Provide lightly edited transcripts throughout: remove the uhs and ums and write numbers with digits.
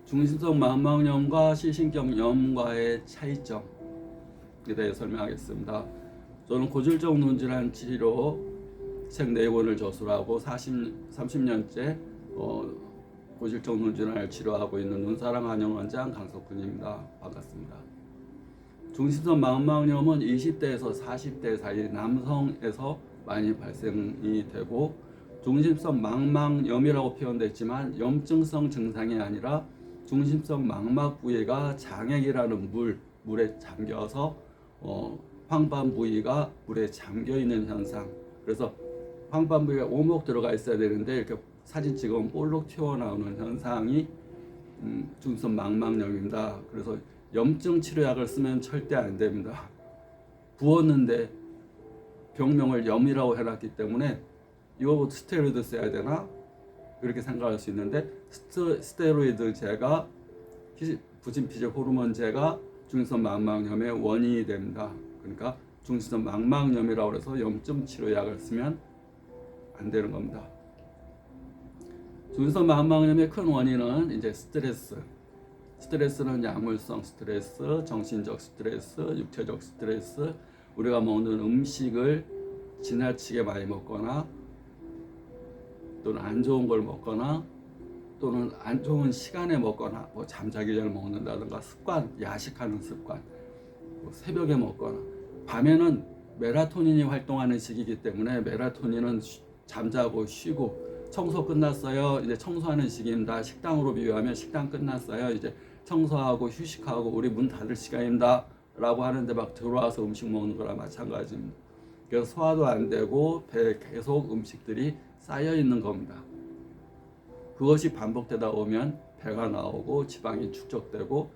중심성 망막염과 시신경염과의 차이점에 대해 설명하겠습니다. 저는 고질적 눈질환 치료 책 4권을 저술하고 30년째 고질적 눈질환을 치료하고 있는 눈사람 한의원장 강석훈입니다. 반갑습니다. 중심성 망막염은 20대에서 40대 사이 남성에서 많이 발생이 되고, 중심성 망막염이라고 표현됐지만 염증성 증상이 아니라 중심성 망막 부위가 장액이라는 물에 잠겨서 황반 부위가 물에 잠겨 있는 현상. 그래서 황반 부위가 오목 들어가 있어야 되는데 이렇게 사진 찍으면 볼록 튀어나오는 현상이 중심성 망막염입니다. 그래서 염증 치료약을 쓰면 절대 안 됩니다. 부었는데 병명을 염이라고 해놨기 때문에 이거 스테로이드 써야 되나? 이렇게 생각할 수 있는데, 스테로이드제가 부진피질 호르몬제가 중심성 망막염의 원인이 됩니다. 그러니까 중심성 망막염이라고 해서 염증 치료약을 쓰면 안 되는 겁니다. 중심성 망막염의 큰 원인은 이제 스트레스는 약물성 스트레스, 정신적 스트레스, 육체적 스트레스, 우리가 먹는 음식을 지나치게 많이 먹거나 또는 안 좋은 걸 먹거나 또는 안 좋은 시간에 먹거나, 뭐 잠자기 전에 먹는다든가 습관, 야식하는 습관, 뭐 새벽에 먹거나. 밤에는 멜라토닌이 활동하는 시기이기 때문에 멜라토닌은 잠자고 쉬고, 청소 끝났어요, 이제 청소하는 시기입니다. 식당으로 비유하면 식당 끝났어요, 이제 청소하고 휴식하고 우리 문 닫을 시간입니다 라고 하는데 막 들어와서 음식 먹는 거랑 마찬가지입니다. 그래서 소화도 안 되고 배에 계속 음식들이 쌓여 있는 겁니다. 그것이 반복되다 보면 배가 나오고 지방이 축적되고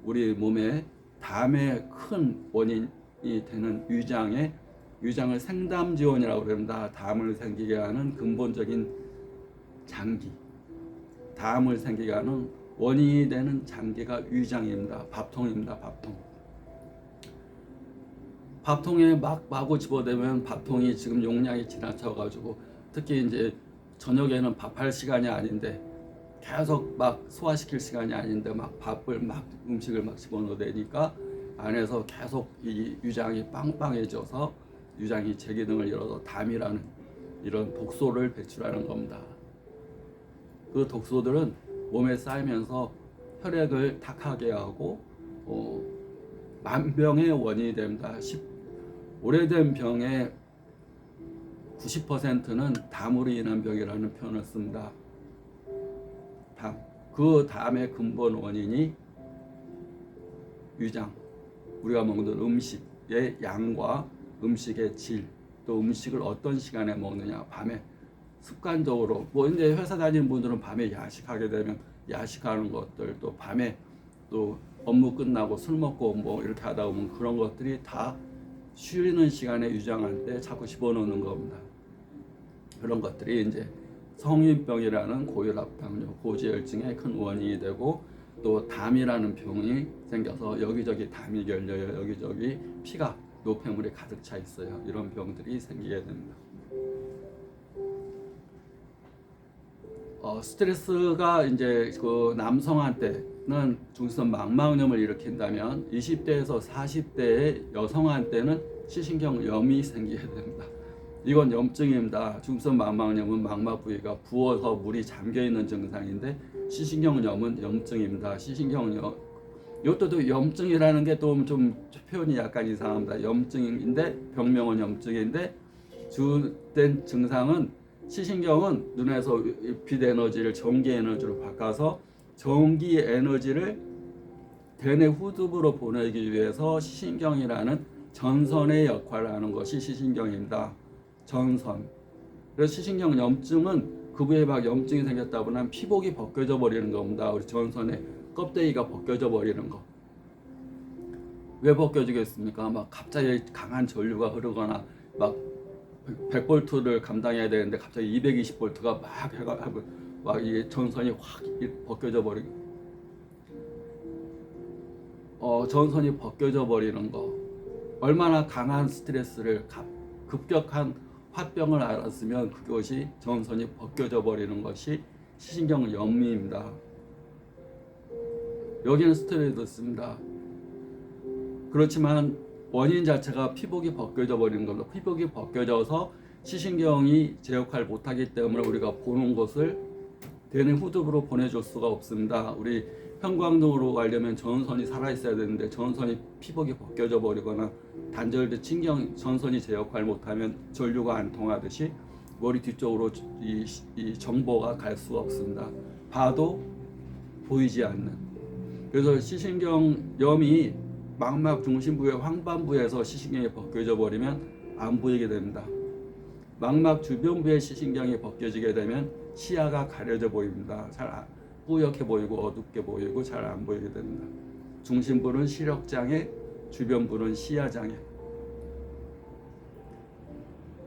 우리 몸에 담의 큰 원인이 되는 위장을 생담지원이라고 합니다. 담을 생기게 하는 근본적인 장기, 담을 생기게 하는 원인이 되는 장기가 위장입니다. 밥통입니다. 밥통에 막 마구 집어대면 밥통이 지금 용량이 지나쳐가지고, 특히 이제 저녁에는 밥할 시간이 아닌데 계속 막 소화시킬 시간이 아닌데 막 음식을 막 집어넣으니까 안에서 계속 이 위장이 빵빵해져서 위장이 제 기능을 잃어서 담이라는 이런 독소를 배출하는 겁니다. 그 독소들은 몸에 쌓이면서 혈액을 탁하게 하고 만병의 원인이 됩니다. 오래된 병의 90%는 담으로 인한 병이라는 표현을 씁니다. 그 담의 근본 원인이 위장, 우리가 먹는 음식의 양과 음식의 질, 또 음식을 어떤 시간에 먹느냐, 밤에 습관적으로, 뭐 이제 회사 다니는 분들은 밤에 야식하게 되면 야식하는 것들, 또 밤에 또 업무 끝나고 술 먹고 뭐 이렇게 하다 보면 그런 것들이 다 쉬는 시간에 위장한테 자꾸 집어넣는 겁니다. 그런 것들이 이제 성인병이라는 고혈압, 당뇨, 고지혈증의 큰 원인이 되고, 또 담이라는 병이 생겨서 여기저기 담이 열려요. 여기저기 피가, 노폐물이 가득 차 있어요. 이런 병들이 생기게 됩니다. 스트레스가 이제 그 남성한테는 중심성 망막염을 일으킨다면 20대에서 40대의 여성한테는 시신경염이 생기게 됩니다. 이건 염증입니다. 중심성 망막염은 망막 부위가 부어서 물이 잠겨 있는 증상인데, 시신경염은 염증입니다. 시신경염, 이것도 염증이라는 게 또 좀 표현이 약간 이상합니다. 염증인데 병명은 염증인데 주된 증상은, 시신경은 눈에서 빛 에너지를 전기 에너지로 바꿔서 전기 에너지를 대뇌 후두부로 보내기 위해서 시신경이라는 전선의 역할을 하는 것이 시신경입니다. 전선. 그래서 시신경 염증은 그 부위에 막 염증이 생겼다 보면 피복이 벗겨져 버리는 겁니다. 우리 전선의 껍데기가 벗겨져 버리는 거. 왜 벗겨지겠습니까? 막 갑자기 강한 전류가 흐르거나 막 100볼트를 감당해야 되는데 갑자기 220볼트가 막 해가지고 막 이게 전선이 확 벗겨져 버리고, 전선이 벗겨져 버리는 거. 얼마나 강한 스트레스를, 급격한 화병을 앓았으면 그것이 전선이 벗겨져 버리는 것이 시신경염입니다. 여기는 스테로이드 있습니다. 그렇지만 원인 자체가 피복이 벗겨져 버리는 겁니다. 피복이 벗겨져서 시신경이 제 역할을 못하기 때문에 우리가 보는 것을 대뇌 후두부로 보내줄 수가 없습니다. 우리 형광등으로 가려면 전선이 살아있어야 되는데 전선이 피복이 벗겨져 버리거나 단절된 전선이 제 역할을 못하면 전류가 안 통하듯이 머리 뒤쪽으로 이 정보가 갈 수가 없습니다. 봐도 보이지 않는. 그래서 시신경염이 망막 중심부의 황반부에서 시신경이 벗겨져 버리면 안 보이게 됩니다. 망막 주변부의 시신경이 벗겨지게 되면 시야가 가려져 보입니다. 잘 뿌옇게 보이고 어둡게 보이고 잘 안 보이게 됩니다. 중심부는 시력장애, 주변부는 시야장애.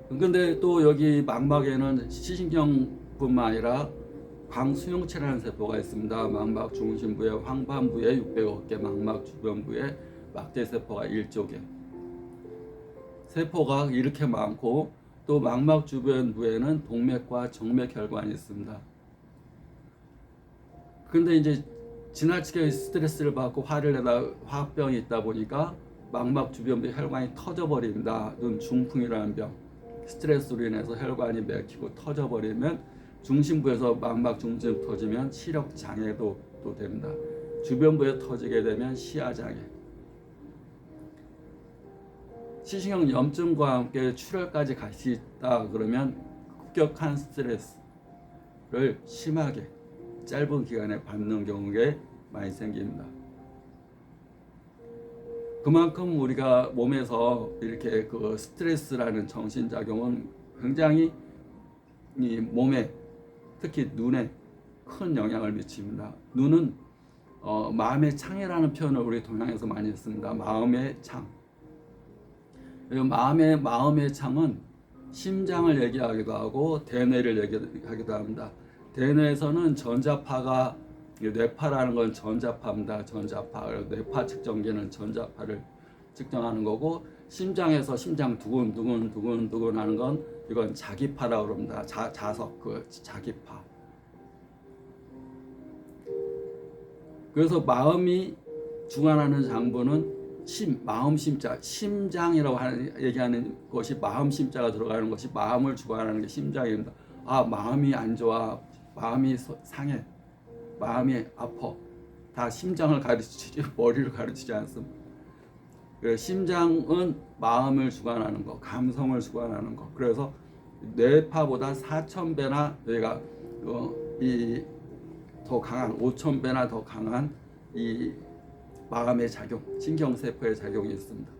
근데 또 여기 망막에는 시신경뿐만 아니라 광수용체라는 세포가 있습니다. 망막 중심부에 황반부에 600억 개, 망막 주변부에 막대세포가 1조 개. 세포가 이렇게 많고 또 망막 주변부에는 동맥과 정맥혈관이 있습니다. 근데 이제 지나치게 스트레스를 받고 화를 내다 화병이 있다 보니까 망막 주변부 혈관이 터져버립니다. 눈 중풍이라는 병. 스트레스로 인해서 혈관이 막히고 터져버리면 중심부에서 망막 중심부 터지면 시력 장애도 또 됩니다. 주변부에 터지게 되면 시야 장애. 시신경 염증과 함께 출혈까지 같이 있다 그러면 급격한 스트레스를 심하게 짧은 기간에 받는 경우가 많이 생깁니다. 그만큼 우리가 몸에서 이렇게 그 스트레스라는 정신작용은 굉장히 이 몸에 특히 눈에 큰 영향을 미칩니다. 눈은 마음의 창이라는 표현을 우리 동양에서 많이 씁니다. 마음의 창. 마음의 창은 심장을 얘기하기도 하고 대뇌를 얘기하기도 합니다. 대뇌에서는 전자파가 뇌파라는 건 전자파입니다. 전자파. 뇌파 측정기는 전자파를 측정하는 거고 심장에서 심장 두근두근 하는 건 이건 자기파라고 그럽니다. 자석 그 자기파. 그래서 마음이 주관하는 장부는 마음 심자, 심장이라고 얘기하는 것이 마음 심자가 들어가는 것이 마음을 주관하는 게 심장입니다. 아, 마음이 안 좋아, 마음이 상해, 마음이 아파. 다 심장을 가르치지 머리를 가르치지 않습니다. 그래서 심장은 마음을 주관하는 거, 감성을 주관하는 거. 그래서 뇌파보다 4,000배나 여기가 더 강한 5,000배나 더 강한 이 마음의 작용, 신경세포의 작용이 있습니다.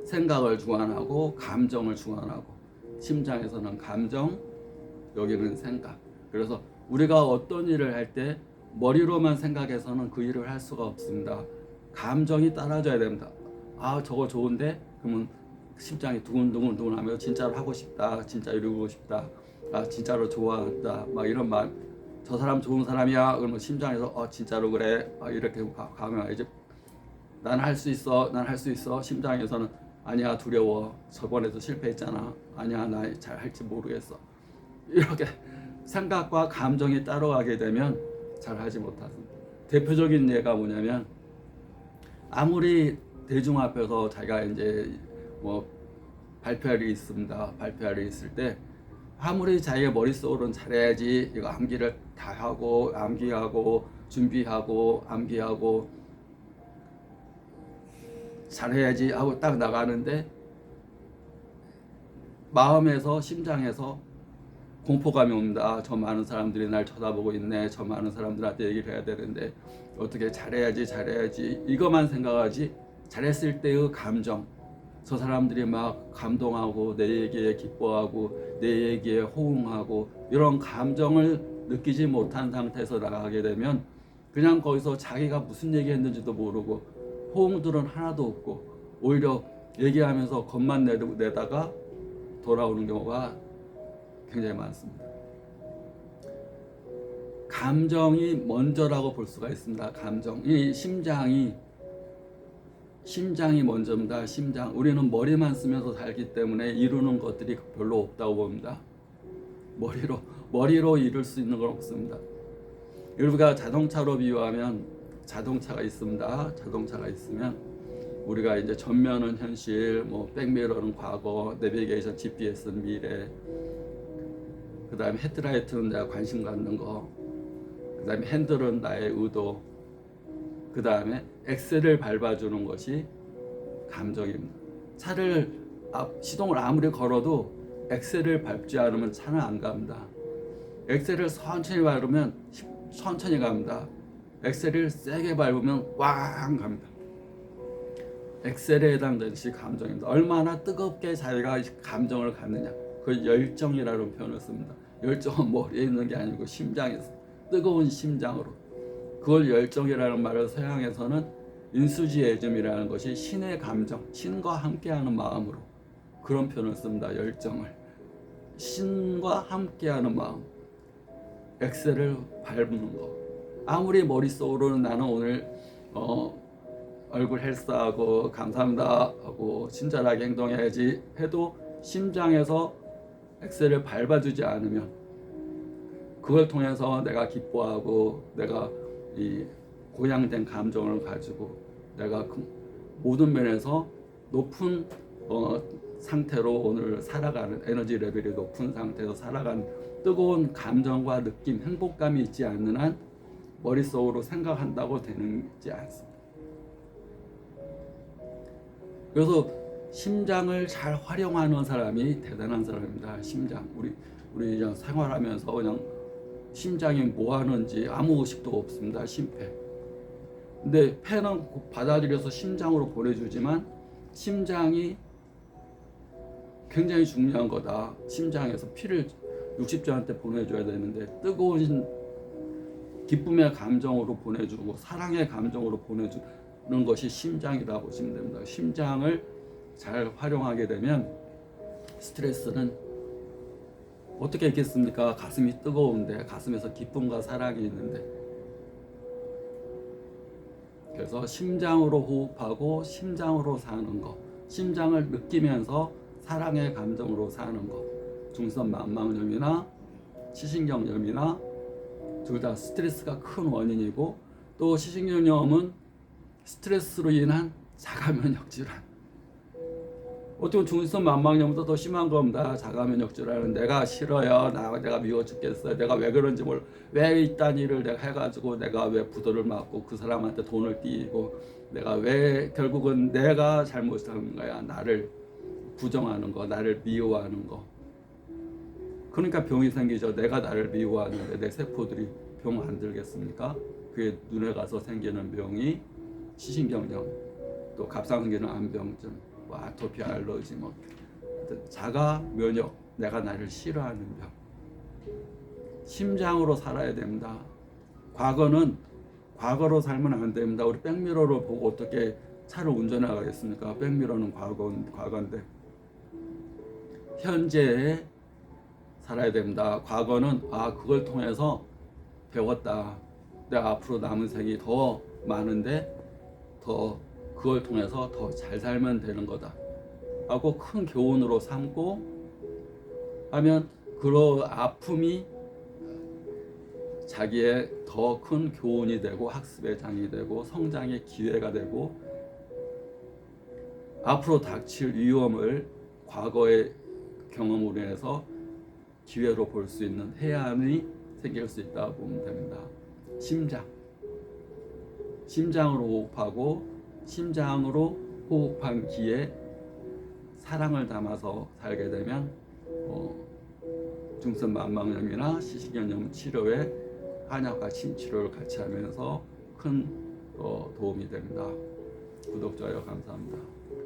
생각을 주관하고 감정을 주관하고 심장에서는 감정, 여기는 생각. 그래서 우리가 어떤 일을 할 때 머리로만 생각해서는 그 일을 할 수가 없습니다. 감정이 따라줘야 됩니다. 아, 저거 좋은데? 그러면 심장이 두근두근 하면서 진짜로 하고 싶다, 진짜 이루고 싶다, 아, 진짜로 좋아한다, 막 이런 말. 저 사람 좋은 사람이야. 그러면 심장에서 진짜로 그래. 이렇게 가면 이제 난 할 수 있어. 난 할 수 있어. 심장에서는 아니야, 두려워. 저번에도 실패했잖아. 아니야, 나 잘 할지 모르겠어. 이렇게 생각과 감정이 따라가게 되면 잘 하지 못합니다. 대표적인 예가 뭐냐면 아무리 대중 앞에서 자기가 이제 뭐 발표할 일이 있습니다. 발표할 일이 있을 때 아무리 자기의 머릿속으로는 잘해야지, 이거 암기를 다 하고 암기하고 준비하고 암기하고 잘해야지 하고 딱 나가는데 마음에서 심장에서 공포감이 옵니다. 아, 저 많은 사람들이 날 쳐다보고 있네. 저 많은 사람들한테 얘기를 해야 되는데 어떻게 잘해야지 이것만 생각하지 잘했을 때의 감정, 저 사람들이 막 감동하고 내 얘기에 기뻐하고 내 얘기에 호응하고 이런 감정을 느끼지 못한 상태에서 나가게 되면 그냥 거기서 자기가 무슨 얘기했는지도 모르고 호응들은 하나도 없고 오히려 얘기하면서 겁만 내다가 돌아오는 경우가 굉장히 많습니다. 감정이 먼저라고 볼 수가 있습니다. 감정. 이 심장이 먼저입니다. 심장. 우리는 머리만 쓰면서 살기 때문에 이루는 것들이 별로 없다고 봅니다. 머리로 이룰 수 있는 건 없습니다. 우리가 자동차로 비유하면 자동차가 있습니다. 자동차가 있으면 우리가 이제 전면은 현실, 뭐 백미러는 과거, 내비게이션, GPS는 미래, 그 다음에 헤드라이트는 내가 관심 갖는 거, 그 다음에 핸들은 나의 의도, 그 다음에 엑셀을 밟아주는 것이 감정입니다. 차를 시동을 아무리 걸어도 엑셀을 밟지 않으면 차는 안 갑니다. 엑셀을 천천히 밟으면 천천히 갑니다. 엑셀을 세게 밟으면 꽝 갑니다. 엑셀에 해당되는 것이 감정입니다. 얼마나 뜨겁게 자기가 감정을 갖느냐, 그 열정이라는 표현을 씁니다. 열정은 머리에 있는 게 아니고 심장에서, 뜨거운 심장으로. 그걸 열정이라는 말을 서양에서는 인수지애즘이라는 것이 신의 감정, 신과 함께하는 마음으로, 그런 표현을 씁니다. 열정을 신과 함께하는 마음, 엑셀을 밟는 거. 아무리 머릿속으로는 나는 오늘 얼굴 헬스하고 감사합니다 하고 친절하게 행동해야지 해도 심장에서 엑셀을 밟아주지 않으면, 그걸 통해서 내가 기뻐하고 내가 이 고양된 감정을 가지고 내가 그 모든 면에서 높은 상태로 오늘 살아가는, 에너지 레벨이 높은 상태에서 살아가는 뜨거운 감정과 느낌, 행복감이 있지 않는 한 머릿속으로 생각한다고 되지 않습니다. 그래서 심장을 잘 활용하는 사람이 대단한 사람입니다. 심장. 우리 그냥 생활하면서 그냥 심장이 뭐 하는지 아무 의식도 없습니다. 심폐. 근데 폐는 받아들여서 심장으로 보내주지만 심장이 굉장히 중요한 거다. 심장에서 피를 60자한테 보내줘야 되는데 뜨거운 기쁨의 감정으로 보내주고 사랑의 감정으로 보내주는 것이 심장이라고 보시면 됩니다. 심장을 잘 활용하게 되면 스트레스는 어떻게 있겠습니까? 가슴이 뜨거운데, 가슴에서 기쁨과 사랑이 있는데. 그래서 심장으로 호흡하고 심장으로 사는 거, 심장을 느끼면서 사랑의 감정으로 사는 거. 중성망막염이나 시신경염이나 둘 다 스트레스가 큰 원인이고, 또 시신경염은 스트레스로 인한 자가면역 질환. 어떻게 보면 중성망막염보다 더 심한 겁니다. 자가면역 질환은 내가 싫어요, 내가 미워 죽겠어요, 내가 왜 그런지 몰라, 왜 이딴 일을 내가 해가지고 내가 왜 부도를 맞고 그 사람한테 돈을 띄고, 내가 왜 결국은 내가 잘못한 거야, 나를 부정하는 거, 나를 미워하는 거. 그러니까 병이 생기죠. 내가 나를 미워하는데 내 세포들이 병 안 들겠습니까? 그게 눈에 가서 생기는 병이 시신경염, 또 갑상선기는 암병증, 뭐 아토피, 알러지, 뭐 자가 면역, 내가 나를 싫어하는 병. 심장으로 살아야 됩니다. 과거로 살면 안 됩니다. 우리 백미러를 보고 어떻게 차를 운전해 가겠습니까? 백미러는 과거인데 현재에 살아야 됩니다. 과거는 그걸 통해서 배웠다. 내가 앞으로 남은 생이 더 많은데 더 그걸 통해서 더 잘 살면 되는 거다 하고 큰 교훈으로 삼고 하면, 그 아픔이 자기의 더 큰 교훈이 되고 학습의 장이 되고 성장의 기회가 되고, 앞으로 닥칠 위험을 과거의 경험으로 인해서 기회로 볼 수 있는 해안이 생길 수 있다고 보면 됩니다. 심장으로 호흡하고 심장으로 호흡한 기에 사랑을 담아서 살게 되면 중성망막염이나 시신경염 치료에 한약과 침치료를 같이 하면서 큰 도움이 됩니다. 구독, 좋아요 감사합니다.